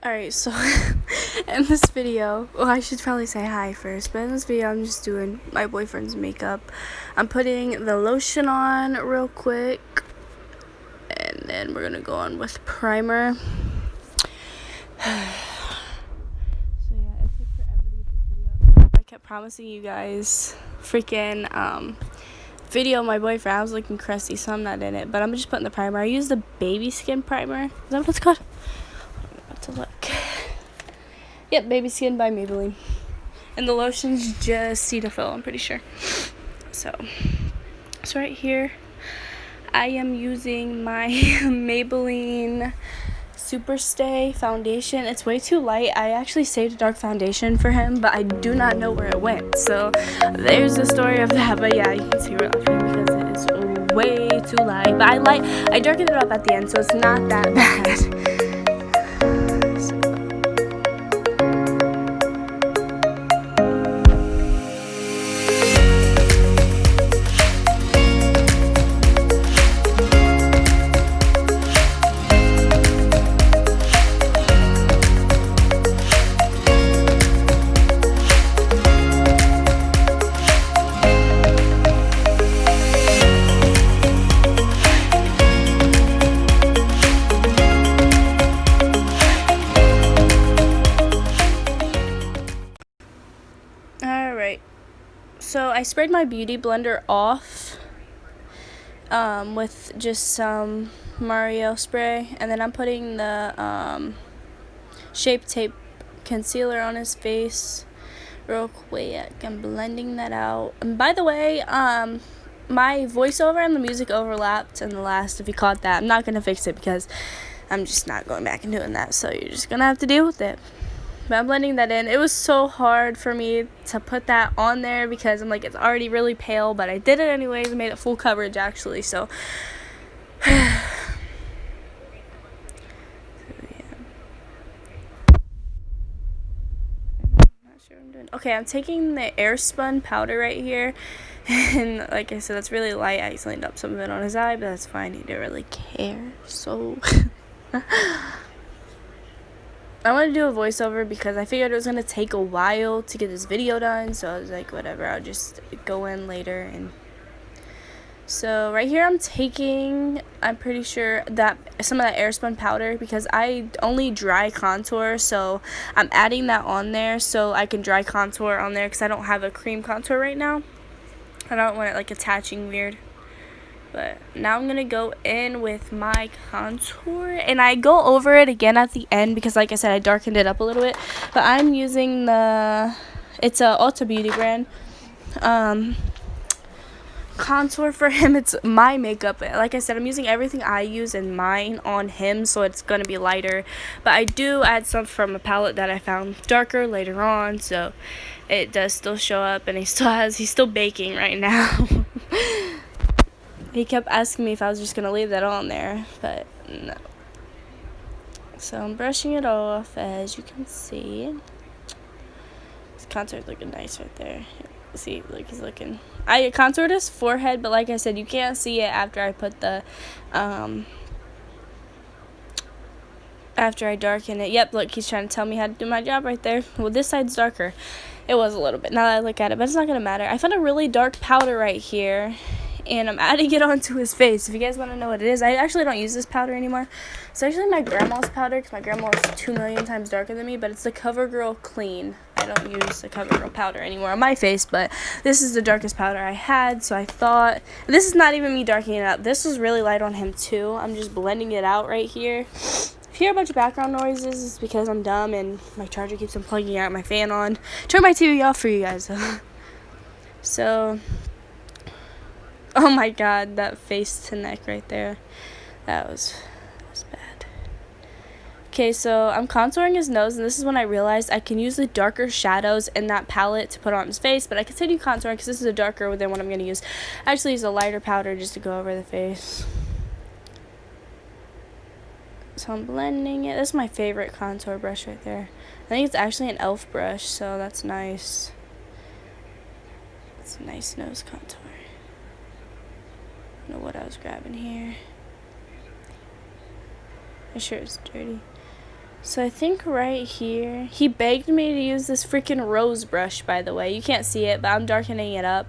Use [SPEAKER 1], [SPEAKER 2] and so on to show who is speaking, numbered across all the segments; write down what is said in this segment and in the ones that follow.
[SPEAKER 1] Alright, so in this video, well, I should probably say hi first, but in this video I'm just doing my boyfriend's makeup. I'm putting the lotion on real quick, and then we're gonna go on with primer. So yeah, it took forever to get this video. I kept promising you guys freaking video my boyfriend. I was looking crusty, so I'm not in it, but I'm just putting the primer. I use the baby skin primer. Is that what it's called? I'm about to look. Yep, Baby Skin by Maybelline. And the lotion's just Cetaphil, I'm pretty sure. So right here, I am using my Maybelline Superstay foundation. It's way too light. I actually saved a dark foundation for him, but I do not know where it went. So there's the story of that. But yeah, you can see we're laughing because it is way too light. But I darkened it up at the end, so it's not that bad. So I sprayed my beauty blender off with just some Mario spray, and then I'm putting the Shape Tape concealer on his face real quick. I'm blending that out. And by the way, my voiceover and the music overlapped in the last, if you caught that. I'm not going to fix it because I'm just not going back and doing that, so you're just going to have to deal with it. But I'm blending that in. It was so hard for me to put that on there because I'm like, it's already really pale, but I did it anyways. I made it full coverage actually, so yeah. Not sure what I'm doing. Okay, I'm taking the Airspun powder right here, and like I said, that's really light. I cleaned up some of it on his eye, but that's fine. He didn't really care, so I want to do a voiceover because I figured it was going to take a while to get this video done, so I was like, whatever, I'll just go in later. And so right here I'm taking, I'm pretty sure, that some of that Airspun powder because I only dry contour, so I'm adding that on there so I can dry contour on there because I don't have a cream contour right now. I don't want it like attaching weird. But now I'm going to go in with my contour, and I go over it again at the end because, like I said, I darkened it up a little bit. But I'm using it's a Ulta Beauty brand contour for him. It's my makeup. Like I said, I'm using everything I use in mine on him, so it's going to be lighter. But I do add some from a palette that I found darker later on, so it does still show up, and he's still baking right now. He kept asking me if I was just going to leave that on there, but no. So I'm brushing it off, as you can see. His contour's looking nice right there. See, look, he's looking. I contoured his forehead, but like I said, you can't see it after I put the, after I darken it. Yep, look, he's trying to tell me how to do my job right there. Well, this side's darker. It was a little bit, now that I look at it, but it's not going to matter. I found a really dark powder right here, and I'm adding it onto his face. If you guys want to know what it is, I actually don't use this powder anymore. It's actually my grandma's powder because my grandma is 2 million times darker than me, but it's the CoverGirl Clean. I don't use the CoverGirl powder anymore on my face, but this is the darkest powder I had, so I thought, this is not even me darkening it up. This was really light on him too. I'm just blending it out right here. If you hear a bunch of background noises, it's because I'm dumb and my charger keeps unplugging out, my fan on. Turn my TV off for you guys. So, oh my god, that face to neck right there. That was bad. Okay, so I'm contouring his nose, and this is when I realized I can use the darker shadows in that palette to put on his face, but I continue contouring because this is a darker than what I'm going to use. I actually use a lighter powder just to go over the face. So I'm blending it. This is my favorite contour brush right there. I think it's actually an e.l.f. brush, so that's nice. It's a nice nose contour. I don't know what I was grabbing here. My shirt is dirty. So I think right here, he begged me to use this freaking rose brush, by the way. You can't see it, but I'm darkening it up.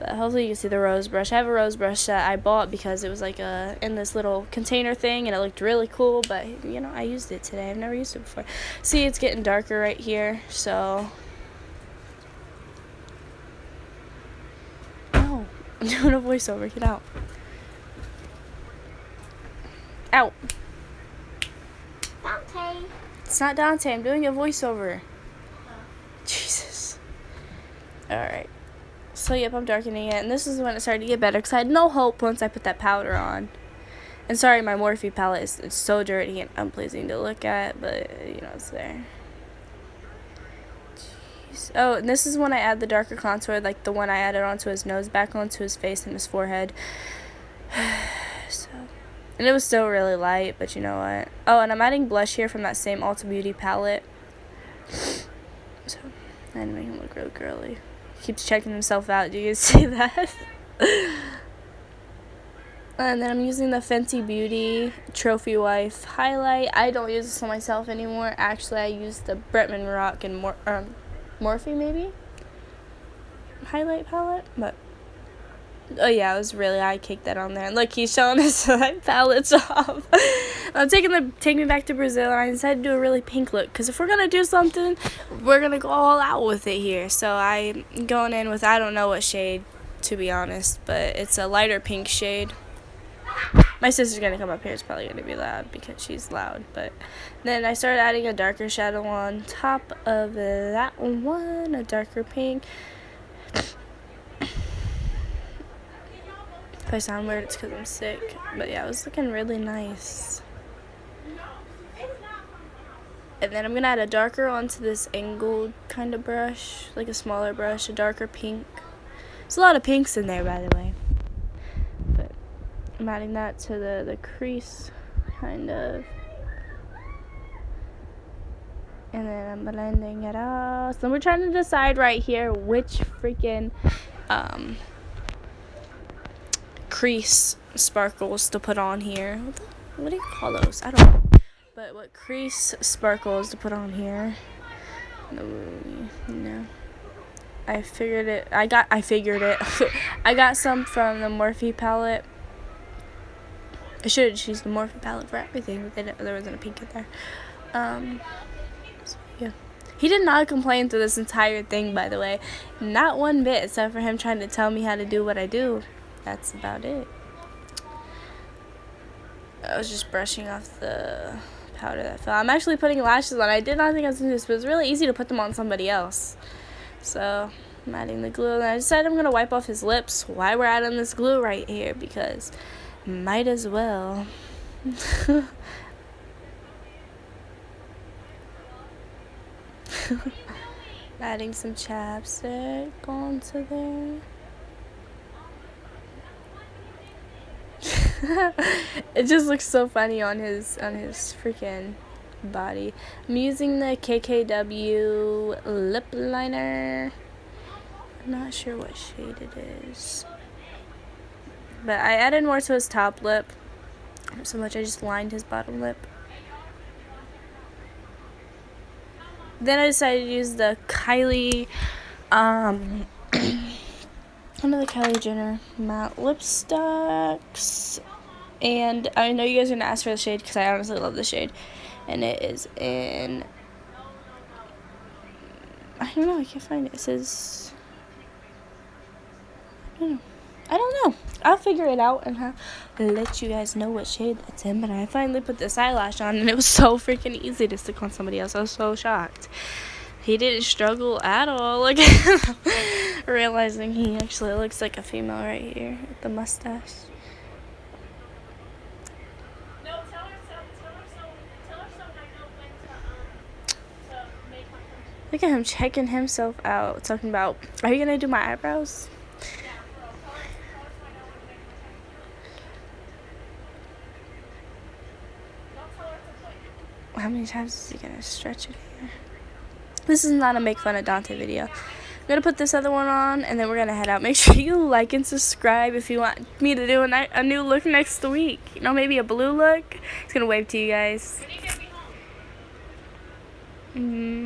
[SPEAKER 1] But hopefully you can see the rose brush. I have a rose brush that I bought because it was like in this little container thing and it looked really cool, but you know, I used it today. I've never used it before. See, it's getting darker right here, so. No, I'm doing a voiceover. Get out. Out.
[SPEAKER 2] Dante.
[SPEAKER 1] It's not Dante. I'm doing a voiceover. Jesus. Alright. So, yep, I'm darkening it. And this is when it started to get better because I had no hope once I put that powder on. And sorry, my Morphe palette is it's so dirty and unpleasing to look at. But, you know, it's there. Jeez. Oh, and this is when I add the darker contour. Like the one I added onto his nose, back onto his face and his forehead. So... And it was still really light, but you know what? Oh, and I'm adding blush here from that same Ulta Beauty palette. So, I had to make him look real girly. He keeps checking himself out. Do you guys see that? And then I'm using the Fenty Beauty Trophy Wife highlight. I don't use this on myself anymore. Actually, I use the Bretman Rock and Morphe, maybe? Highlight palette, but... Oh yeah, it was really, I kicked that on there. And look, he's showing his palettes off. I'm taking me back to Brazil, and I decided to do a really pink look. Because if we're going to do something, we're going to go all out with it here. So I'm going in with, I don't know what shade, to be honest. But it's a lighter pink shade. My sister's going to come up here. It's probably going to be loud because she's loud. But then I started adding a darker shadow on top of that one, a darker pink. If I sound weird, it's because I'm sick. But yeah, it was looking really nice. And then I'm going to add a darker onto this angled kind of brush. Like a smaller brush, a darker pink. There's a lot of pinks in there, by the way. But I'm adding that to the crease, kind of. And then I'm blending it out. So we're trying to decide right here which freaking... crease sparkles to put on here. What do you call those? I don't know. But what crease sparkles to put on here? No. I figured it. I got some from the Morphe palette. I should have used the Morphe palette for everything, but there wasn't a pink in there. So yeah. He did not complain through this entire thing, by the way. Not one bit, except for him trying to tell me how to do what I do. That's about it. I was just brushing off the powder that fell. I'm actually putting lashes on. I did not think I was going to do this, but it's really easy to put them on somebody else. So, I'm adding the glue. And I decided I'm going to wipe off his lips while we're adding this glue right here, because might as well. Adding some chapstick onto there. It just looks so funny on his freaking body. I'm using the KKW lip liner. I'm not sure what shade it is, but I added more to his top lip. Not so much I just lined his bottom lip. Then I decided to use the Kylie one of the Kylie Jenner matte lipsticks. And I know you guys are going to ask for the shade because I honestly love the shade. And it is in... I don't know. I can't find it. It says... I don't know. I'll figure it out and let you guys know what shade that's in. But I finally put this eyelash on and it was so freaking easy to stick on somebody else. I was so shocked. He didn't struggle at all. Look at him. Realizing he actually looks like a female right here with the mustache.
[SPEAKER 2] No, tell her so I know when to make my country.
[SPEAKER 1] Look at him checking himself out. Talking about, are you going to do my eyebrows?
[SPEAKER 2] Yeah, so tell her so I know when to make my country. Don't tell her to put.
[SPEAKER 1] How many times is he going to stretch it here? This is not a make fun of Dante video. I'm going to put this other one on, and then we're going to head out. Make sure you like and subscribe if you want me to do a new look next week. You know, maybe a blue look. He's going to wave to you guys. Mm-hmm.